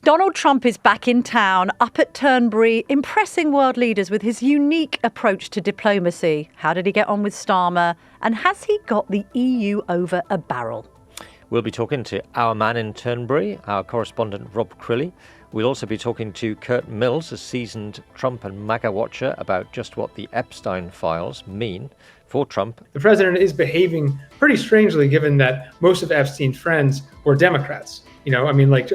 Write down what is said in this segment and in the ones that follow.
Donald Trump is back in town, up at Turnberry, impressing world leaders with his unique approach to diplomacy. How did he get on with Starmer? And has he got the EU over a barrel? We'll be talking to our man in Turnberry, our correspondent Rob Crilly. We'll also be talking to Curt Mills, a seasoned Trump and MAGA watcher, about just what the Epstein files mean for Trump. The president is behaving pretty strangely, given that most of Epstein's friends were Democrats.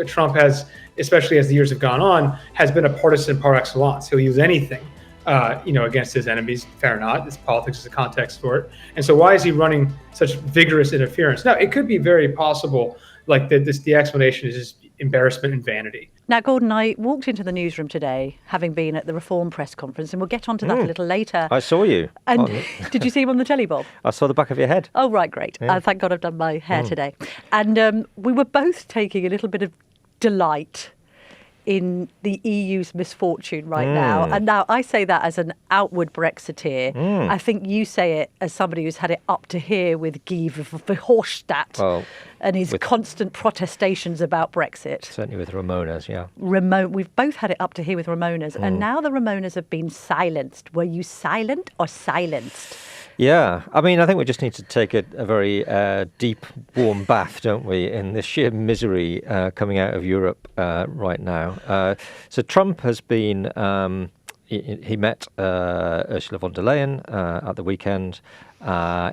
Trump has, especially as the years have gone on, has been a partisan par excellence. He'll use anything, against his enemies. Fair or not, this politics is a context for it. And so why is he running such vigorous interference? Now, it could be very possible, the explanation is just embarrassment and vanity. Now, Gordon, I walked into the newsroom today, having been at the Reform press conference, and we'll get onto that a little later. I saw you. And did you see him on the telly, Bob? I saw the back of your head. Oh, right, great. Yeah. Thank God I've done my hair today. And we were both taking a little bit of delight in the EU's misfortune right now. And now I say that as an outward Brexiteer. I think you say it as somebody who's had it up to here with Guy Verhofstadt and his constant protestations about Brexit. Certainly with Ramona's, yeah. We've both had it up to here with Ramona's. And now the Ramona's have been silenced. Were you silent or silenced? Yeah, I think we just need to take a very deep, warm bath, don't we, in the sheer misery coming out of Europe right now. So Trump has been, he met Ursula von der Leyen at the weekend.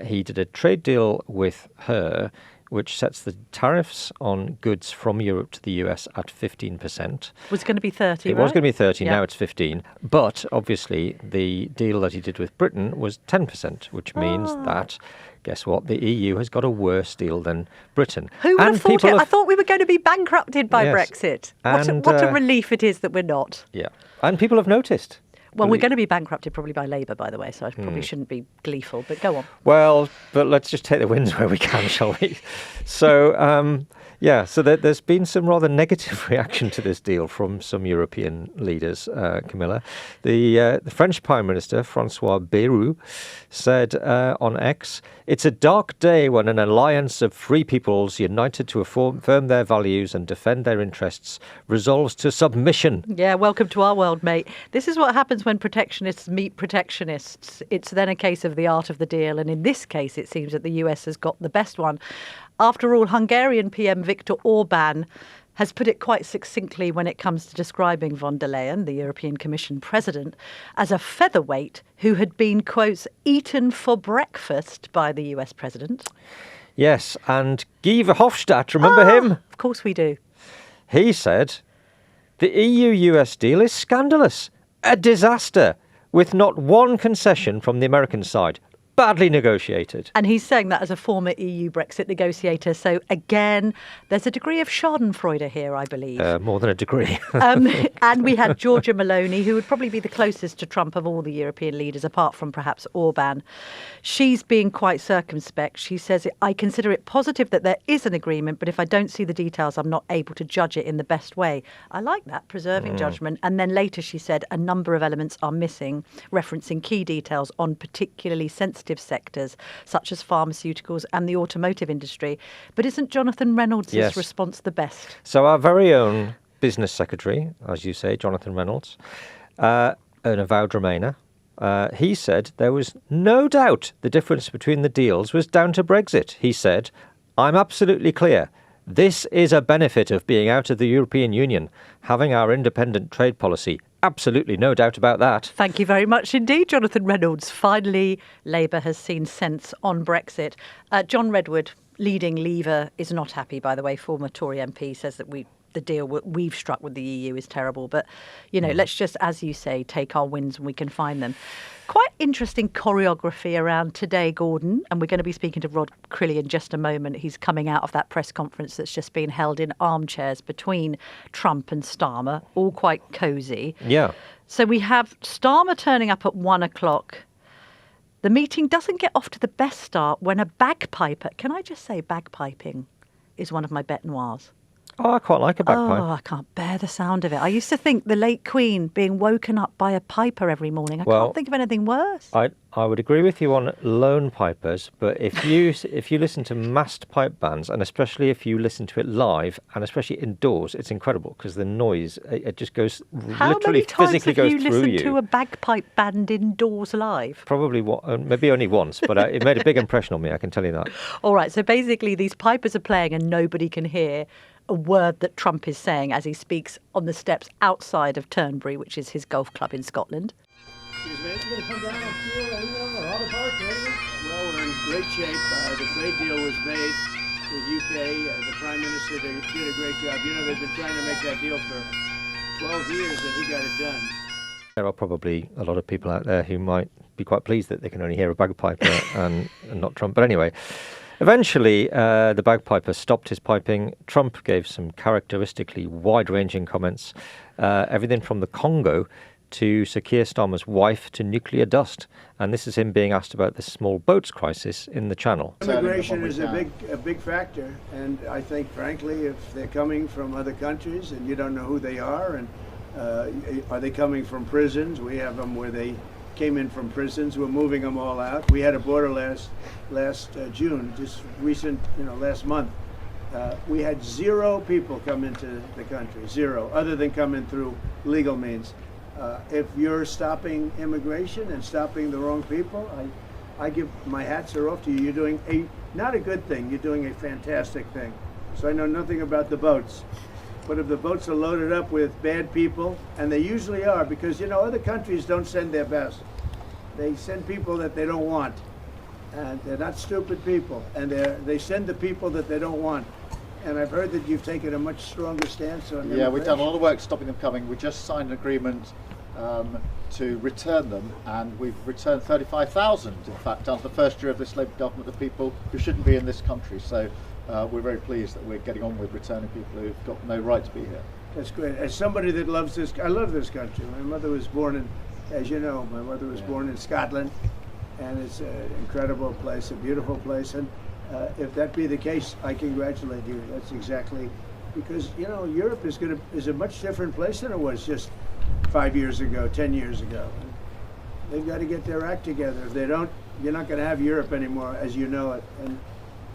He did a trade deal with her, which sets the tariffs on goods from Europe to the US at 15%. Was going to be 30, It was going to be 30, now it's 15. But obviously the deal that he did with Britain was 10%, which means that, guess what, the EU has got a worse deal than Britain. Who would have thought it? I thought we were going to be bankrupted by Brexit. What a relief it is that we're not. Yeah, and people have noticed. Well, we're going to be bankrupted probably by Labour, by the way, so I probably shouldn't be gleeful, but go on. Well, but let's just take the wins where we can, shall we? So, so there's been some rather negative reaction to this deal from some European leaders, Camilla. The French Prime Minister, Francois Bayrou, said on X, "It's a dark day when an alliance of free peoples united to affirm their values and defend their interests resolves to submission." Yeah, welcome to our world, mate. This is what happens when protectionists meet protectionists. It's then a case of the art of the deal. And in this case, it seems that the US has got the best one. After all, Hungarian PM Viktor Orban has put it quite succinctly when it comes to describing von der Leyen, the European Commission president, as a featherweight who had been, quotes, eaten for breakfast by the US president. Yes, and Guy Verhofstadt, remember him? Of course we do. He said, "The EU-US deal is scandalous, a disaster, with not one concession from the American side. Badly negotiated." And he's saying that as a former EU Brexit negotiator. So again, there's a degree of schadenfreude here, I believe. More than a degree. And we had Giorgia Meloni, who would probably be the closest to Trump of all the European leaders, apart from perhaps Orban. She's being quite circumspect. She says, "I consider it positive that there is an agreement, but if I don't see the details, I'm not able to judge it in the best way." I like that, preserving judgment. And then later she said a number of elements are missing, referencing key details on particularly sensitive sectors such as pharmaceuticals and the automotive industry. But isn't Jonathan Reynolds' response the best? So our very own business secretary, as you say, Jonathan Reynolds, an avowed Remainer, he said there was no doubt the difference between the deals was down to Brexit. He said, "I'm absolutely clear. This is a benefit of being out of the European Union, having our independent trade policy. Absolutely no doubt about that." Thank you very much indeed, Jonathan Reynolds. Finally, Labour has seen sense on Brexit. John Redwood, leading Leaver, is not happy, by the way. Former Tory MP says that the deal we've struck with the EU is terrible. But, let's just, as you say, take our wins when we can find them. Quite interesting choreography around today, Gordon, and we're going to be speaking to Rob Crilly in just a moment. He's coming out of that press conference that's just been held in armchairs between Trump and Starmer, all quite cosy. Yeah. So we have Starmer turning up at 1 o'clock. The meeting doesn't get off to the best start when a bagpiper, can I just say bagpiping is one of my bête noirs. Oh, I quite like a bagpipe. Oh, I can't bear the sound of it. I used to think the late Queen being woken up by a piper every morning. I Well, can't think of anything worse. I would agree with you on lone pipers, but if you listen to massed pipe bands, and especially if you listen to it live, and especially indoors, it's incredible because the noise, it just goes How literally many times physically have goes you through listened you. to a bagpipe band indoors live? Probably maybe only once, but it made a big impression on me. I can tell you that. All right, so basically these pipers are playing and nobody can hear a word that Trump is saying as he speaks on the steps outside of Turnberry, which is his golf club in Scotland. Well, we're in great shape. The trade deal was made with UK. The Prime Minister did a great job. You know, they've been trying to make that deal for 12 years and he got it done. There are probably a lot of people out there who might be quite pleased that they can only hear a bagpiper and not Trump. But anyway, eventually the bagpiper stopped his piping. Trump gave some characteristically wide-ranging comments, everything from the Congo to Sir Keir Starmer's wife to nuclear dust. And this is him being asked about the small boats crisis in the Channel. Immigration is a big factor, and I think, frankly, if they're coming from other countries and you don't know who they are, and are they coming from prisons? We have them where they came in from prisons. We're moving them all out. We had a border last June, just recent, last month. We had 0 people come into the country, 0, other than coming through legal means. If you're stopping immigration and stopping the wrong people, I give my hats are off to you. You're doing not a good thing. You're doing a fantastic thing. So I know nothing about the boats, but if the boats are loaded up with bad people, and they usually are, because other countries don't send their best. They send people that they don't want, and they're not stupid people, and they send the people that they don't want. And I've heard that you've taken a much stronger stance on immigration. Yeah, we've done a lot of work stopping them coming. We just signed an agreement to return them, and we've returned 35,000, in fact, under the first year of this Labour government, of people who shouldn't be in this country. So we're very pleased that we're getting on with returning people who've got no right to be here. That's great. As somebody that loves this, I love this country. My mother was born in, as you know, born in Scotland, and it's an incredible place, a beautiful place. And if that be the case, I congratulate you. That's exactly, because Europe is a much different place than it was just 5 years ago, 10 years ago. And they've got to get their act together. If they don't, you're not going to have Europe anymore as you know it, and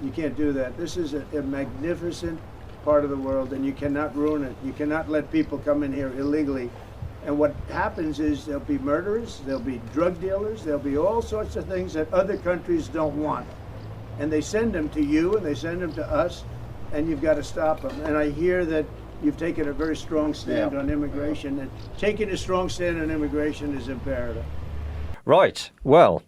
you can't do that. This is a magnificent part of the world, and you cannot ruin it. You cannot let people come in here illegally. And what happens is there'll be murderers, there'll be drug dealers, there'll be all sorts of things that other countries don't want. And they send them to you, and they send them to us, and you've got to stop them. And I hear that you've taken a very strong stand on immigration, and taking a strong stand on immigration is imperative. Right. Well,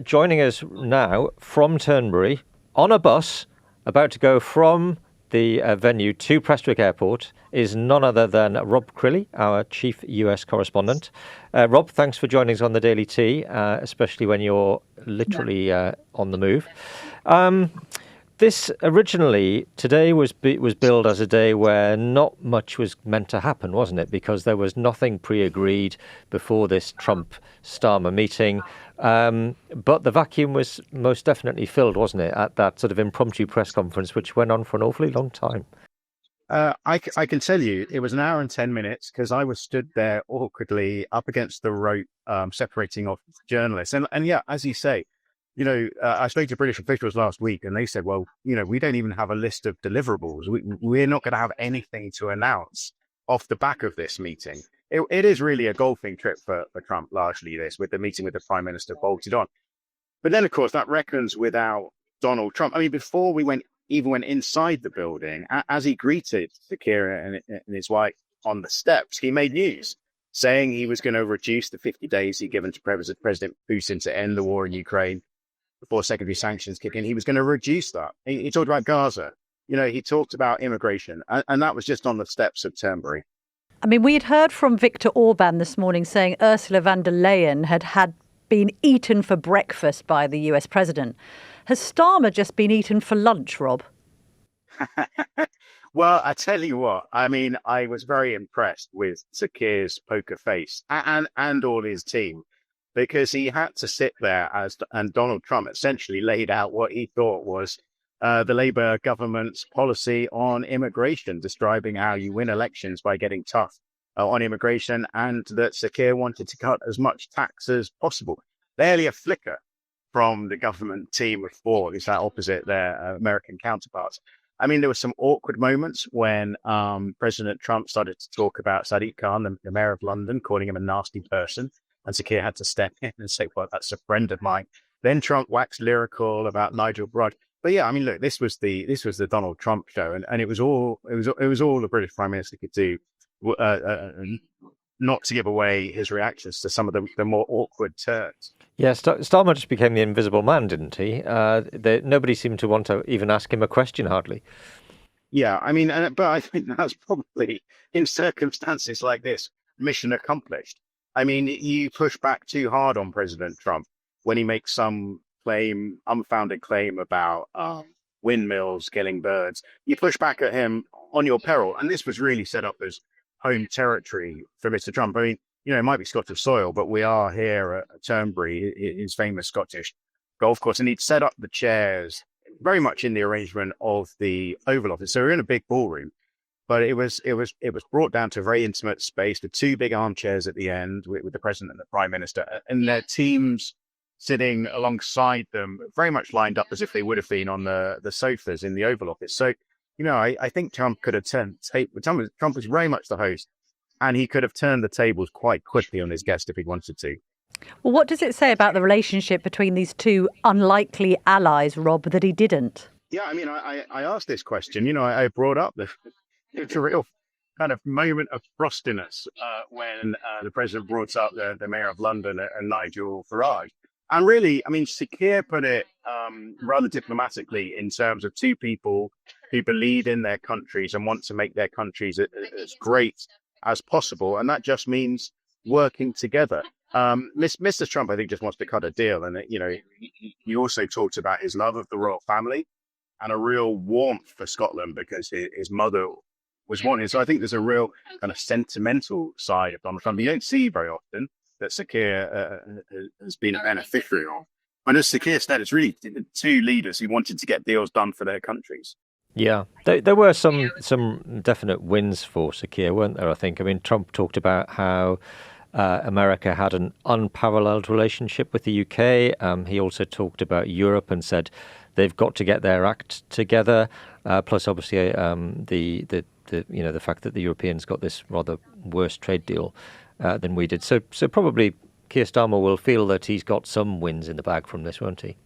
joining us now from Turnberry on a bus, about to go from the venue to Prestwick Airport, is none other than Rob Crilly, our chief US correspondent. Rob, thanks for joining us on the Daily Tea, especially when you're literally on the move. This originally, today was billed as a day where not much was meant to happen, wasn't it? Because there was nothing pre-agreed before this Trump-Starmer meeting. But the vacuum was most definitely filled, wasn't it, at that sort of impromptu press conference, which went on for an awfully long time. I can tell you it was an hour and 10 minutes because I was stood there awkwardly up against the rope, separating off journalists. And yeah, as you say, I spoke to British officials last week and they said, well, we don't even have a list of deliverables. We're not going to have anything to announce off the back of this meeting. It is really a golfing trip for Trump, largely this, with the meeting with the Prime Minister bolted on. But then, of course, that reckons without Donald Trump. I mean, before we went inside the building, as he greeted Keir and his wife on the steps, he made news saying he was going to reduce the 50 days he'd given to President Putin to end the war in Ukraine before secondary sanctions kick in. He was going to reduce that. He talked about Gaza. He talked about immigration, and that was just on the steps of Turnberry. I mean, we had heard from Viktor Orban this morning saying Ursula von der Leyen had been eaten for breakfast by the US president. Has Starmer just been eaten for lunch, Rob? Well, I tell you what, I mean, I was very impressed with Sir Keir's poker face and all his team, because he had to sit there and Donald Trump essentially laid out what he thought was the Labour government's policy on immigration, describing how you win elections by getting tough on immigration, and that Sir Keir wanted to cut as much tax as possible. Barely a flicker from the government team of four, is that opposite their American counterparts. I mean, there were some awkward moments when President Trump started to talk about Sadiq Khan, the mayor of London, calling him a nasty person. And Sir Keir had to step in and say, well, that's a friend of mine. Then Trump waxed lyrical about Nigel Farage. But yeah, I mean, look, this was the Donald Trump show, and it was all the British Prime Minister could do, not to give away his reactions to some of the more awkward turns. Yeah, Starmer just became the invisible man, didn't he? Nobody seemed to want to even ask him a question, hardly. Yeah, I mean, but I think that's probably, in circumstances like this, mission accomplished. I mean, you push back too hard on President Trump when he makes some unfounded claim about windmills killing birds. You push back at him on your peril. And this was really set up as home territory for Mr. Trump. I mean, it might be Scottish soil, but we are here at Turnberry, his famous Scottish golf course. And he'd set up the chairs very much in the arrangement of the Oval Office. So we're in a big ballroom. But it was brought down to a very intimate space with two big armchairs at the end with the president and the prime minister, and their teams sitting alongside them, very much lined up as if they would have been on the sofas in the Oval Office. So, I think Trump could have turned Trump was very much the host, and he could have turned the tables quite quickly on his guest if he wanted to. Well, what does it say about the relationship between these two unlikely allies, Rob, that he didn't? Yeah, I mean, I asked this question. I brought up it's a real kind of moment of frostiness when the president brought up the mayor of London and Nigel Farage. And really, I mean, Sir Keir put it rather diplomatically in terms of two people who believe in their countries and want to make their countries as great as possible. And that just means working together. Mr. Trump, I think, just wants to cut a deal. And, he also talked about his love of the royal family and a real warmth for Scotland because his mother was one. So I think there's a real kind of sentimental side of Donald Trump you don't see very often that Sir Keir has been a beneficiary of. And as Sir Keir said, it's really two leaders who wanted to get deals done for their countries. Yeah, there were some definite wins for Sir Keir, weren't there, I think? I mean, Trump talked about how America had an unparalleled relationship with the UK. He also talked about Europe and said they've got to get their act together. Plus, obviously, the fact that the Europeans got this rather worse trade deal than we did. So probably Keir Starmer will feel that he's got some wins in the bag from this, won't he?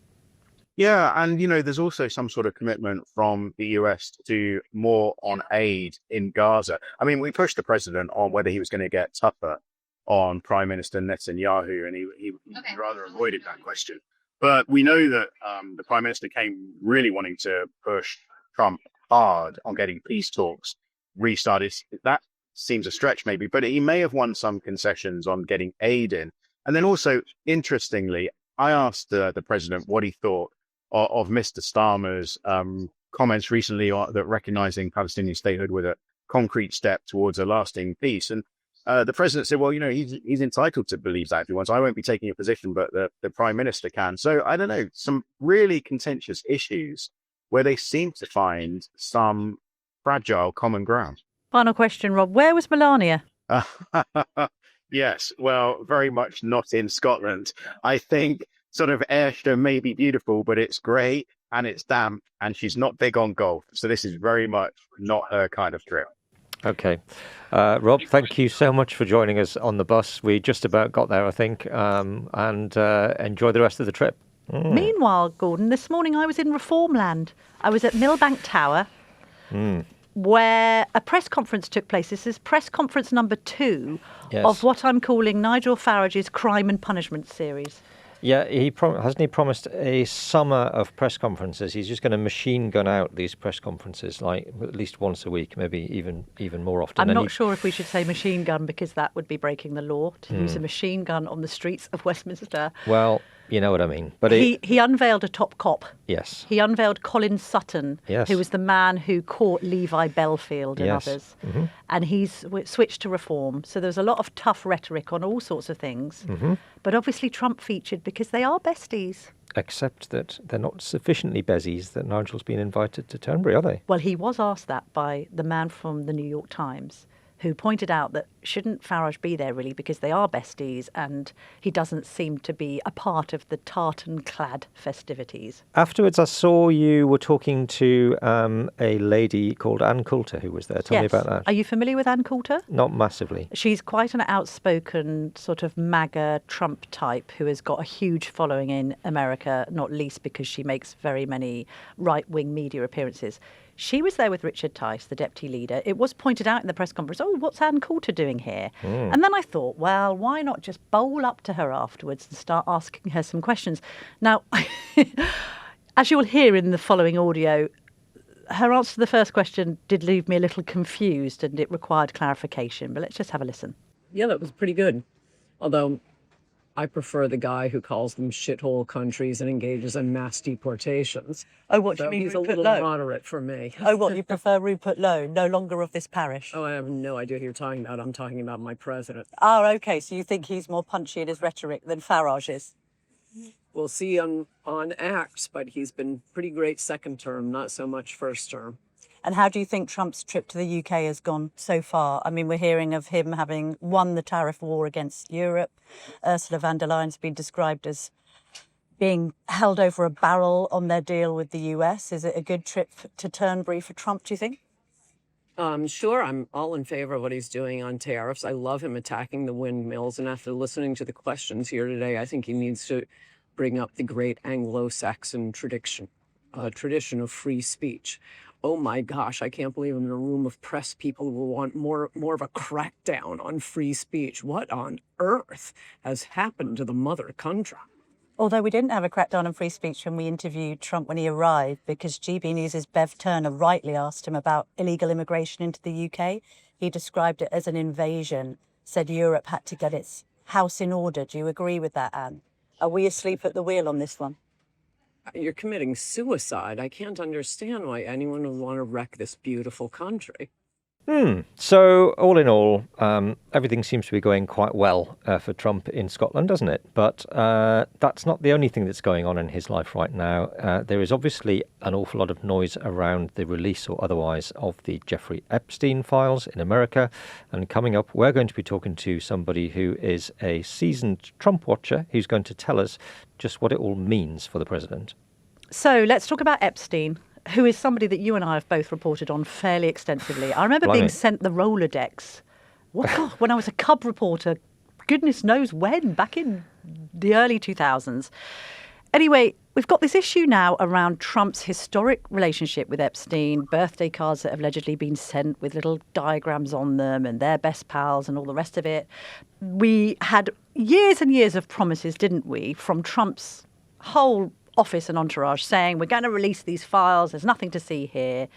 Yeah, and there's also some sort of commitment from the US to do more on aid in Gaza. I mean, we pushed the president on whether he was going to get tougher on Prime Minister Netanyahu, and he rather avoided that question. But we know that the Prime Minister came really wanting to push Trump hard on getting peace talks restarted. That seems a stretch maybe, but he may have won some concessions on getting aid in. And then also, interestingly, I asked the president what he thought of Mr. Starmer's comments recently that recognizing Palestinian statehood was a concrete step towards a lasting peace. And the president said, well, he's entitled to believe that if he wants. I won't be taking a position, but the prime minister can. So I don't know, some really contentious issues where they seem to find some fragile common ground. Final question, Rob. Where was Melania? Yes, well, very much not in Scotland. I think sort of Ayrshire may be beautiful, but it's grey and it's damp and she's not big on golf. So this is very much not her kind of trip. Okay. Rob, thank you so much for joining us on the bus. We just about got there, I think, and enjoy the rest of the trip. Meanwhile, Gordon, this morning I was in Reformland. I was at Millbank Tower, where a press conference took place. This is press conference number 2 of what I'm calling Nigel Farage's Crime and Punishment series. Yeah, hasn't he promised a summer of press conferences? He's just going to machine gun out these press conferences, like at least once a week, maybe even more often. I'm not sure if we should say machine gun because that would be breaking the law to use a machine gun on the streets of Westminster. Well, You know what I mean? But he unveiled a top cop. Yes. He unveiled Colin Sutton, Yes. who was the man who caught Levi Belfield and Yes. others. Mm-hmm. And he's switched to reform. So there's a lot of tough rhetoric on all sorts of things. Mm-hmm. But obviously Trump featured because they are besties. Except that they're not sufficiently bezies that Nigel's been invited to Turnberry, are they? Well, he was asked that by the man from the New York Times, who pointed out that shouldn't Farage be there really because they are besties and he doesn't seem to be a part of the tartan-clad festivities. Afterwards, I saw you were talking to a lady called Ann Coulter who was there. Tell me about that. Are you familiar with Ann Coulter? Not massively. She's quite an outspoken sort of MAGA Trump type who has got a huge following in America, not least because she makes very many right-wing media appearances. She was there with Richard Tice, the deputy leader. It was pointed out in the press conference, oh, what's Ann Coulter doing here? And then I thought, well, why not just bowl up to her afterwards and start asking her some questions? Now, as you'll hear in the following audio, her answer to the first question did leave me a little confused and it required clarification. But let's just have a listen. Yeah, that was pretty good. Although I prefer the guy who calls them shithole countries and engages in mass deportations. Oh, what do you So mean, he's a Rupert little Lowe? moderate for me. Oh, what, you prefer Rupert Lowe, no longer of this parish? Oh, I have no idea who you're talking about. I'm talking about my president. Oh, OK, so you think he's more punchy in his rhetoric than Farage is? We'll see on acts, but he's been pretty great second term, not so much first term. And how do you think Trump's trip to the UK has gone so far? I mean, we're hearing of him having won the tariff war against Europe. Ursula von der Leyen's been described as being held over a barrel on their deal with the US. Is it a good trip to Turnberry for Trump, do you think? Sure, I'm all in favor of what he's doing on tariffs. I love him attacking the windmills. And after listening to the questions here today, I think he needs to bring up the great Anglo-Saxon tradition of free speech. Oh my gosh, I can't believe I'm in a room of press people who want more of a crackdown on free speech. What on earth has happened to the mother country? Although we didn't have a crackdown on free speech when we interviewed Trump when he arrived, because GB News' Bev Turner rightly asked him about illegal immigration into the UK. He described it as an invasion, said Europe had to get its house in order. Do you agree with that, Anne? Are we asleep at the wheel on this one? You're committing suicide. I can't understand why anyone would want to wreck this beautiful country. So, all in all, everything seems to be going quite well for Trump in Scotland, doesn't it? But that's not the only thing that's going on in his life right now. There is obviously an awful lot of noise around the release or otherwise of the Jeffrey Epstein files in America. And coming up, we're going to be talking to somebody who is a seasoned Trump watcher who's going to tell us just what it all means for the president. So let's talk about Epstein, who is somebody that you and I have both reported on fairly extensively. I remember being sent the Rolodex when I was a cub reporter, goodness knows when, back in the early 2000s. Anyway, we've got this issue now around Trump's historic relationship with Epstein, birthday cards that have allegedly been sent with little diagrams on them and their best pals and all the rest of it. We had years and years of promises, didn't we, from Trump's whole office and entourage saying we're going to release these files, there's nothing to see here.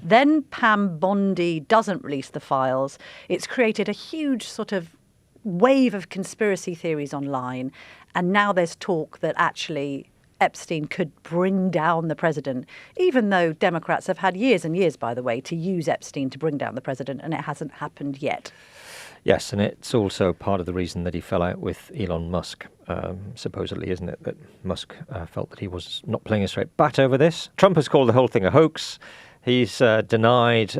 Then Pam Bondi doesn't release the files. It's created a huge sort of wave of conspiracy theories online, and now there's talk that actually Epstein could bring down the president, even though Democrats have had years and years, by the way, to use Epstein to bring down the president, and it hasn't happened yet. Yes, and it's also part of the reason that he fell out with Elon Musk, supposedly, isn't it? That Musk felt that he was not playing a straight bat over this. Trump has called the whole thing a hoax. He's denied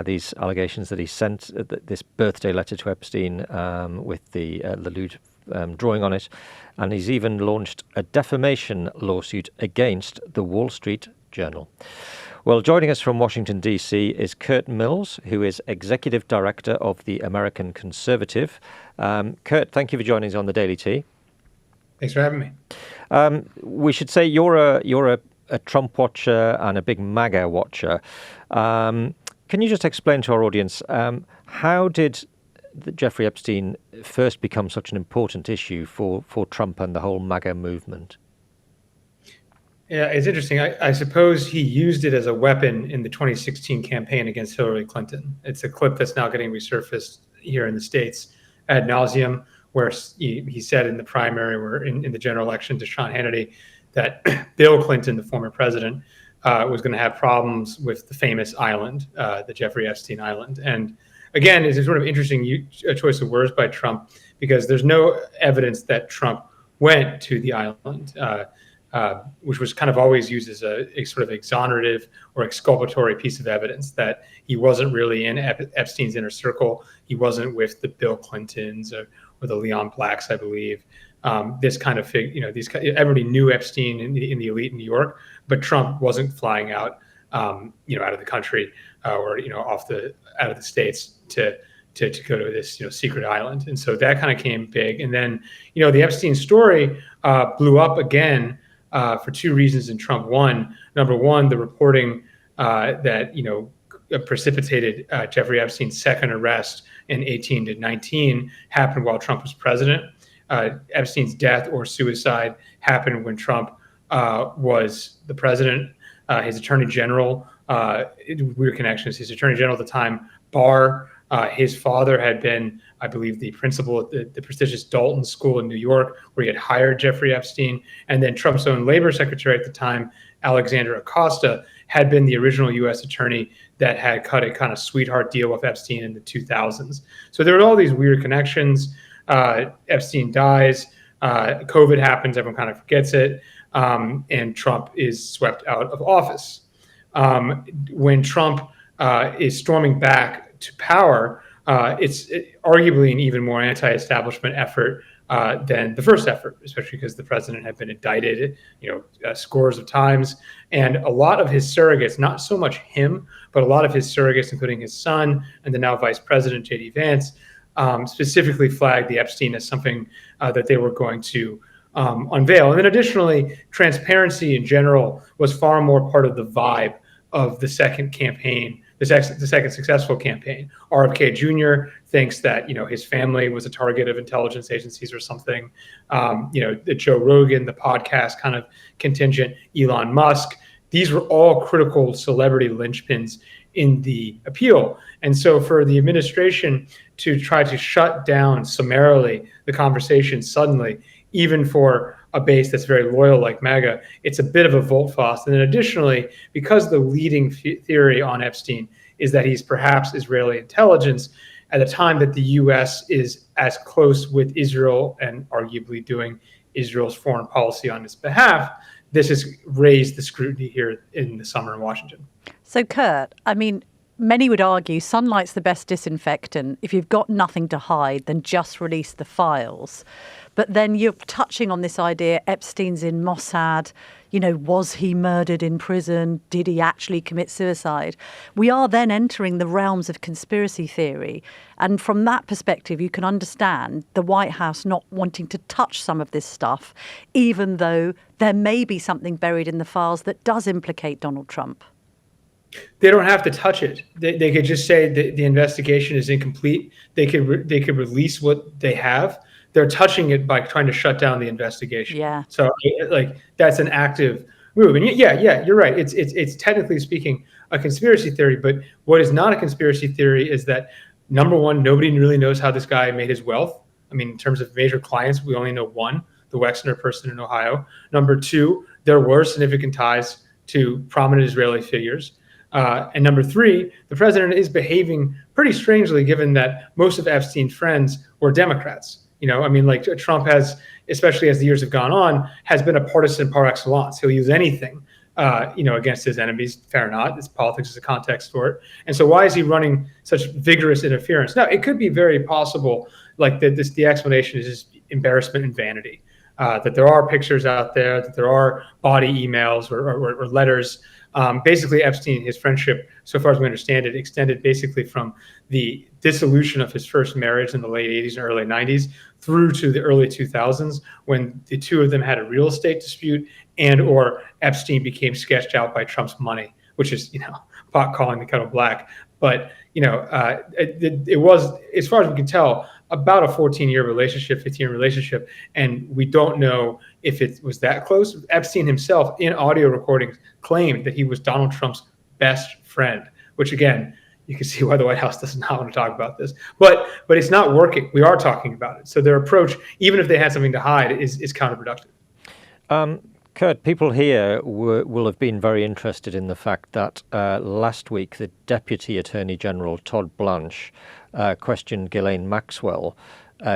these allegations that he sent this birthday letter to Epstein with the lewd drawing on it. And he's even launched a defamation lawsuit against the Wall Street Journal. Well, joining us from Washington, D.C. is Curt Mills, who is Executive Director of the American Conservative. Curt, thank you for joining us on the Daily Tea. Thanks for having me. We should say you're a Trump watcher and a big MAGA watcher. Can you just explain to our audience, how did Jeffrey Epstein first become such an important issue for Trump and the whole MAGA movement? Yeah, it's interesting. I suppose he used it as a weapon in the 2016 campaign against Hillary Clinton. It's a clip that's now getting resurfaced here in the States ad nauseum, where he said in the primary or in the general election to Sean Hannity that Bill Clinton, the former president, was going to have problems with the famous island, the Jeffrey Epstein Island. And again, it's a sort of interesting choice of words by Trump, because there's no evidence that Trump went to the island, which was kind of always used as a sort of exonerative or exculpatory piece of evidence, that he wasn't really in Epstein's inner circle. He wasn't with the Bill Clintons or the Leon Blacks, I believe. This kind of everybody knew Epstein in the elite in New York, but Trump wasn't flying out, out of the country or out of the states to go to this secret island. And so that kind of came big. And then the Epstein story blew up again for two reasons in Trump. Number one, the reporting that precipitated Jeffrey Epstein's second arrest in 18 to 19 happened while Trump was president. Epstein's death or suicide happened when Trump was the president. His attorney general, weird connections, his attorney general at the time, Barr, his father had been, I believe, the principal at the prestigious Dalton School in New York, where he had hired Jeffrey Epstein. And then Trump's own labor secretary at the time, Alexander Acosta, had been the original U.S. attorney that had cut a kind of sweetheart deal with Epstein in the 2000s. So there were all these weird connections. Epstein dies, COVID happens, everyone kind of forgets it, and Trump is swept out of office. When Trump is storming back to power, it's arguably an even more anti-establishment effort than the first effort, especially because the president had been indicted, scores of times, and a lot of his surrogates, not so much him, but a lot of his surrogates, including his son and the now vice president, J.D. Vance, specifically flagged the Epstein as something that they were going to unveil. And then additionally, transparency in general was far more part of the vibe of the second campaign, the second successful campaign. RFK Jr. thinks that his family was a target of intelligence agencies or something. The Joe Rogan, the podcast kind of contingent, Elon Musk. These were all critical celebrity linchpins in the appeal. And so for the administration to try to shut down summarily the conversation suddenly, even for a base that's very loyal like MAGA, it's a bit of a volte-face. And then additionally, because the leading theory on Epstein is that he's perhaps Israeli intelligence, at a time that the U.S. is as close with Israel and arguably doing Israel's foreign policy on its behalf, this has raised the scrutiny here in the summer in Washington. So, Curt, many would argue sunlight's the best disinfectant. If you've got nothing to hide, then just release the files. But then you're touching on this idea, Epstein's in Mossad, was he murdered in prison? Did he actually commit suicide? We are then entering the realms of conspiracy theory. And from that perspective, you can understand the White House not wanting to touch some of this stuff, even though there may be something buried in the files that does implicate Donald Trump. They don't have to touch it. They could just say that the investigation is incomplete. They could release what they have. They're touching it by trying to shut down the investigation. Yeah. So that's an active move. And yeah, you're right. It's technically speaking a conspiracy theory, but what is not a conspiracy theory is that, number one, nobody really knows how this guy made his wealth. In terms of major clients, we only know one, the Wexner person in Ohio. Number two, there were significant ties to prominent Israeli figures. And number three, the president is behaving pretty strangely, given that most of Epstein's friends were Democrats. Trump has, especially as the years have gone on, has been a partisan par excellence. He'll use anything, against his enemies. Fair or not, it's politics is a context for it. And so why is he running such vigorous interference? Now, it could be very possible, the explanation is just embarrassment and vanity, that there are pictures out there, that there are body emails or letters. Basically, Epstein, his friendship, so far as we understand it, extended basically from the dissolution of his first marriage in the late 80s and early 90s through to the early 2000s, when the two of them had a real estate dispute and or Epstein became sketched out by Trump's money, which is, pot calling the kettle black. But, it was, as far as we can tell, about a 15-year relationship. And we don't know if it was that close. Epstein himself, in audio recordings, claimed that he was Donald Trump's best friend, which again, you can see why the White House does not want to talk about this. But it's not working. We are talking about it. So their approach, even if they had something to hide, is counterproductive. Curt, people here will have been very interested in the fact that last week the Deputy Attorney General, Todd Blanche, questioned Ghislaine Maxwell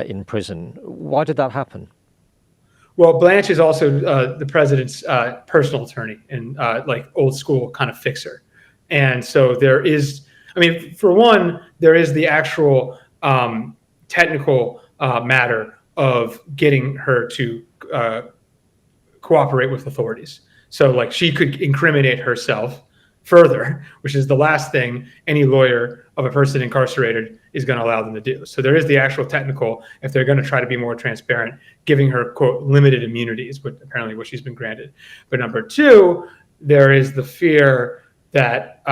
in prison. Why did that happen? Well, Blanche is also the president's personal attorney and like old school kind of fixer. And so there is, I mean, for one, there is the actual technical matter of getting her to cooperate with authorities. So like she could incriminate herself further, which is the last thing any lawyer of a person incarcerated is going to allow them to do. So there is the actual technical, if they're going to try to be more transparent, giving her, quote, limited immunities, but apparently what she's been granted. But number two, there is the fear that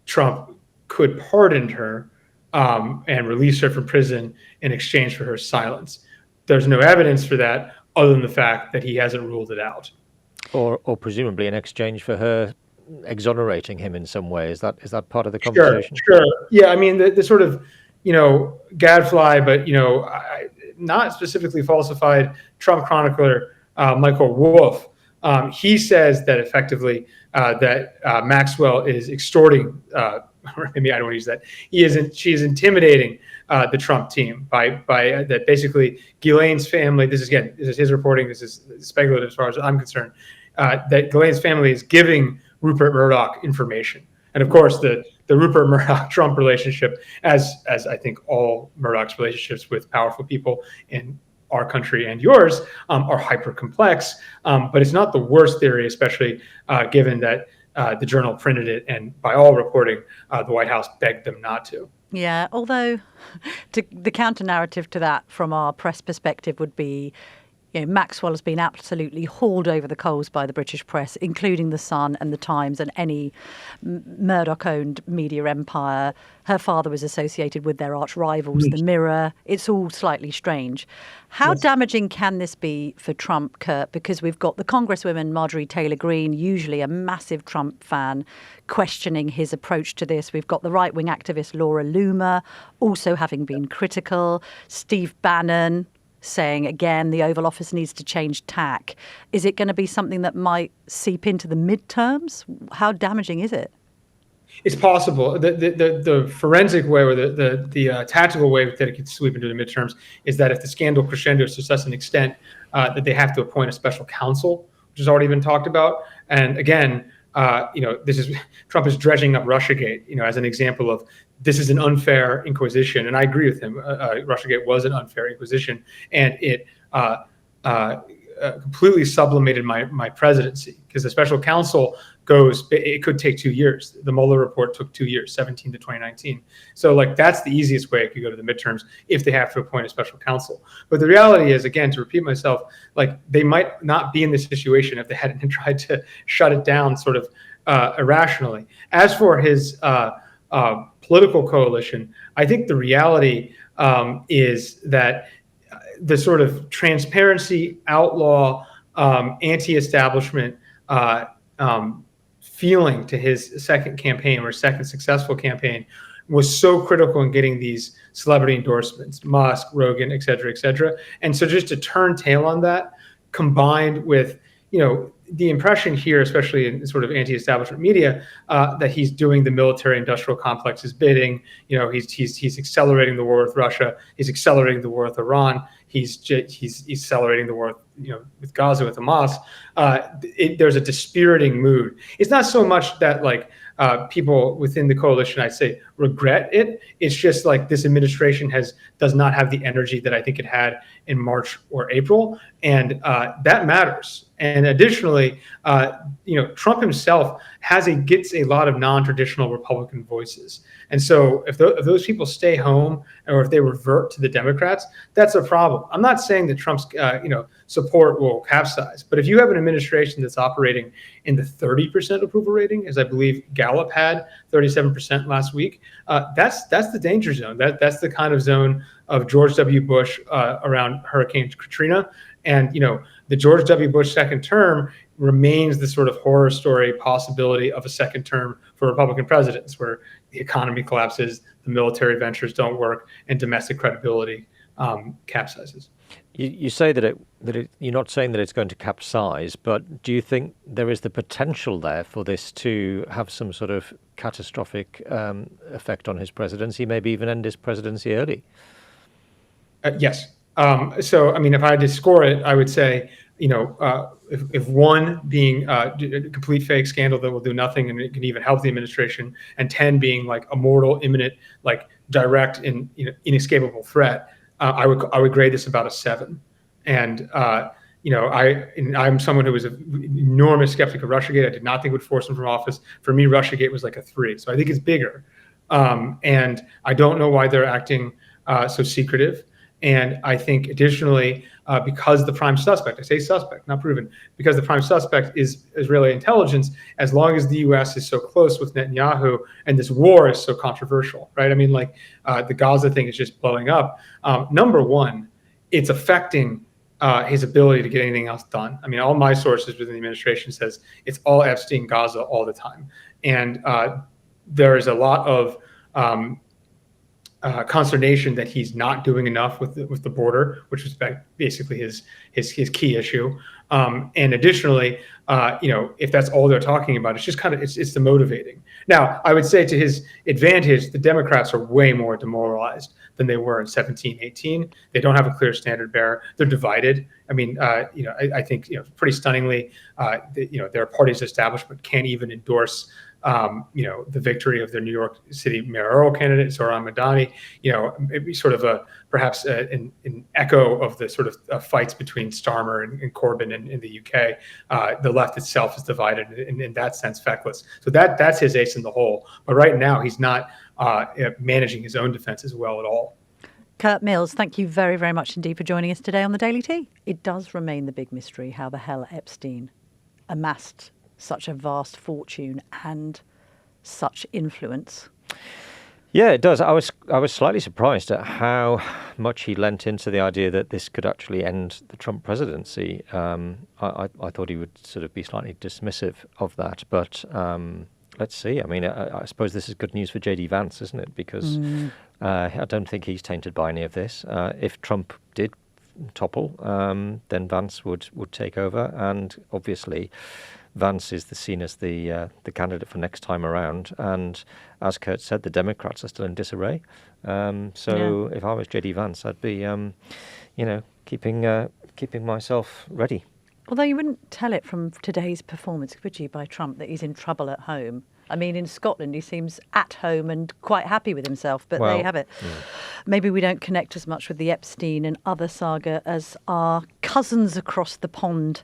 Trump could pardon her and release her from prison in exchange for her silence. There's no evidence for that other than the fact that he hasn't ruled it out. Or presumably in exchange for her exonerating him in some way. Is that part of the conversation? Sure. Yeah, I mean, the sort of, gadfly, but, not specifically falsified Trump chronicler Michael Wolff, he says that effectively that Maxwell is extorting, maybe I don't want to use that. She is intimidating the Trump team by that basically Ghislaine's family. This is his reporting. This is speculative as far as I'm concerned. That Ghislaine's family is giving Rupert Murdoch information, and of course the Rupert Murdoch-Trump relationship, as I think all Murdoch's relationships with powerful people in our country and yours are hyper complex. But it's not the worst theory, especially given that the Journal printed it, and by all reporting, the White House begged them not to. Yeah, although the counter narrative to that from our press perspective would be, Maxwell has been absolutely hauled over the coals by the British press, including The Sun and The Times and any Murdoch-owned media empire. Her father was associated with their arch rivals, The Mirror. It's all slightly strange. How damaging can this be for Trump, Curt? Because we've got the Congresswoman Marjorie Taylor Greene, usually a massive Trump fan, questioning his approach to this. We've got the right-wing activist Laura Loomer also having been critical. Steve Bannon saying, again, the Oval Office needs to change tack. Is it going to be something that might seep into the midterms? How damaging is it? It's possible. The forensic way or the tactical way that it could sweep into the midterms is that if the scandal crescendos to such an extent that they have to appoint a special counsel, which has already been talked about. And again, Trump is dredging up Russiagate, as an example of this is an unfair inquisition. And I agree with him. Russiagate was an unfair inquisition, and it completely sublimated my presidency, because the special counsel it could take 2 years. The Mueller report took 2 years, 17 to 2019. So that's the easiest way it could go to the midterms if they have to appoint a special counsel. But the reality is, again, to repeat myself, they might not be in this situation if they hadn't tried to shut it down sort of irrationally. As for his political coalition, I think the reality is that the sort of transparency, outlaw, anti-establishment feeling to his second campaign or second successful campaign was so critical in getting these celebrity endorsements, Musk, Rogan, et cetera, And so just to turn tail on that, combined with, the impression here, especially in sort of anti-establishment media, that he's doing the military-industrial complex's bidding. He's accelerating the war with Russia. He's accelerating the war with Iran. He's accelerating the war, with Gaza, with Hamas. There's a dispiriting mood. It's not so much that people within the coalition, I'd say, regret it. It's just this administration does not have the energy that I think it had in March or April, and that matters. And additionally, Trump himself gets a lot of non-traditional Republican voices. And so if those people stay home or if they revert to the Democrats, that's a problem. I'm not saying that Trump's support will capsize, but if you have an administration that's operating in the 30% approval rating, as I believe Gallup had 37% last week, that's the danger zone. That's the kind of zone of George W. Bush around Hurricane Katrina. And the George W. Bush second term remains the sort of horror story possibility of a second term for Republican presidents, where the economy collapses, the military ventures don't work, and domestic credibility capsizes. You say that you're not saying that it's going to capsize, but do you think there is the potential there for this to have some sort of catastrophic effect on his presidency, maybe even end his presidency early? Yes. So, I mean, if I had to score it, I would say, if one being a complete fake scandal that will do nothing and it can even help the administration, and 10 being like a mortal, imminent, like direct and inescapable threat, I would grade this about a 7. And I'm someone who was an enormous skeptic of Russiagate. I did not think it would force him from office. For me, Russiagate was like a 3. So I think it's bigger. And I don't know why they're acting so secretive. And I think additionally, because the prime suspect, I say suspect, not proven, because the prime suspect is Israeli intelligence, as long as the U.S. is so close with Netanyahu and this war is so controversial, right? I mean, like the Gaza thing is just blowing up. Number one, it's affecting his ability to get anything else done. I mean, all my sources within the administration says it's all Epstein, Gaza all the time. And there is a lot of consternation that he's not doing enough with the border, which was basically his key issue. And additionally, if that's all they're talking about, it's just kind of it's demotivating. Now, I would say to his advantage, the Democrats are way more demoralized than they were in 17, 18. They don't have a clear standard bearer. They're divided. I mean, I think pretty stunningly, their party's establishment can't even endorse the victory of their New York City mayoral candidate, Zohran Madani. Maybe sort of perhaps an echo of the sort of fights between Starmer and Corbyn in the UK. The left itself is divided in that sense, feckless. So that's his ace in the hole. But right now, he's not managing his own defense as well at all. Curt Mills, thank you very, very much indeed for joining us today on the Daily Tea. It does remain the big mystery how the hell Epstein amassed such a vast fortune and such influence. Yeah, it does. I was slightly surprised at how much he lent into the idea that this could actually end the Trump presidency. I thought he would sort of be slightly dismissive of that, but let's see. I mean, I suppose this is good news for J.D. Vance, isn't it? Because I don't think he's tainted by any of this. If Trump did topple, then Vance would take over, and obviously Vance is seen as the candidate for next time around, and as Curt said, the Democrats are still in disarray. If I was J.D. Vance, I'd be, keeping myself ready. Although you wouldn't tell it from today's performance, would you, by Trump, that he's in trouble at home? I mean, in Scotland, he seems at home and quite happy with himself, but there you have it. Yeah. Maybe we don't connect as much with the Epstein and other saga as our cousins across the pond